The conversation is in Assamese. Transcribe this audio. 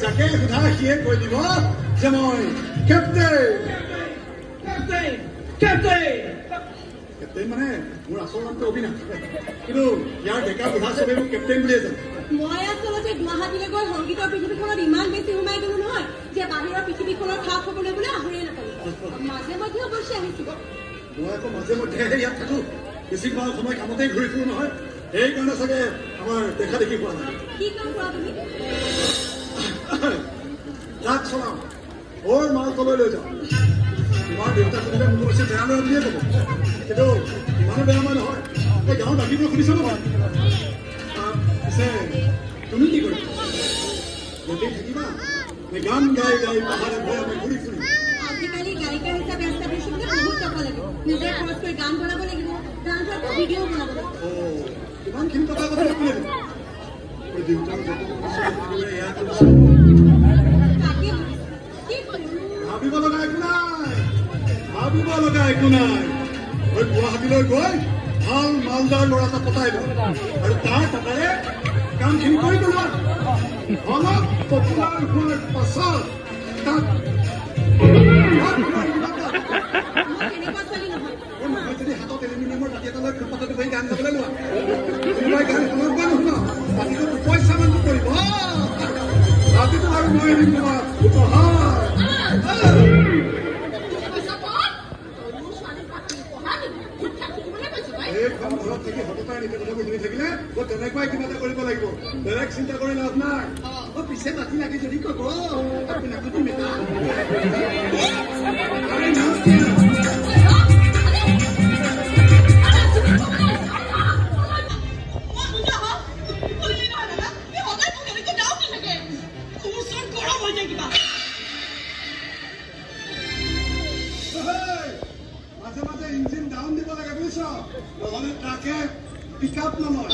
যাকে সোধা সিয়ে কৈ দিব যে মই কেপ্টেইন মানে মোৰ আচল নামটো অবিনাশ কিন্তু ইয়াৰ ডেকা বুঢ়া চবে মোক কেপ্টেইন বুলিয়ে জানে মই আচলতে গুৱাহাটীলৈ গৈ সংগীতৰ পৃথিৱীখনত ইমান বেছি সোমাই গলো নহয় যে বাহিৰৰ পৃথিৱীখনৰ খা খবৰলৈ বোলে আহৰিয়ে নাপালো মাজে মাজে অৱশ্যে আহিছিলো মই আকৌ মাজে মধ্যে ইয়াত থাকো বেছি সময় কামতেই ঘূৰি ফুৰো নহয় সেইকাৰণে চাগে আমাৰ দেখা দেখি পোৱা নাই কি কাম কৰা তুমি ট্ৰাক চলাওঁ বৰ মালতলৈ লৈ যাওঁ তোমাৰ দেউতা সুধিলে মোক কৈছে বেয়া ল'ৰা বুলিয়ে ক'ব কিন্তু ইমানো বেয়া মই নহয় এই গাঁৱৰ বাকীবোৰ শুনিছ নহয় পিছে তুমি কি কৰিবা ইয়াতেই থাকিবা গান গাই গাই পাহাৰে ভয়ে আমি ঘূৰি ফুৰিম আজিকালি গায়িকা হিচাপে এষ্টাব্লিছমেণ্টত বহুত টকা লাগিব নিজে খৰচ কৰি গান বনাব লাগিব গান গোৱাৰ ভিডিঅ' বনাব লাগিব ইমানখিনি টকা কথা কোনে দিব দেউতাক ভাবিব লগা একো নাই ভাবিব লগা একো নাই মই গুৱাহাটীলৈ গৈ ভাল মালদাৰ ল'ৰা এটা পতাই দিওঁ আৰু তাৰ টকাৰে কামখিনি কৰি পেলোৱা অলপ পপুলাৰ হোৱাৰ পাছত তাত যদি হাতত এলুমিনিয়ামৰ ৰাতি এটা লৈ কথাটো কৰি গান গাবলৈ লোৱা কোনোবাই গান শুনাব বা নুশুনা বাকীটো পইচা মানুহ কৰিব ৰাতিটো আৰু মই এদিন তোমাৰ উপহাৰ এইখন ঘৰত থাকি সততাৰ নীতি কথাবোৰ শুনি থাকিলে মই তেনেকুৱাই কিবা এটা কৰিব লাগিব বেলেগ চিন্তা কৰি লাভ নাই পিছে মাটি লাগি যদি কব নাকুতি মেটা মাজে মাজে ইঞ্জিন ডাউন দিব লাগে বুজিছ নহলে ট্ৰাকে পিক আপ নলয়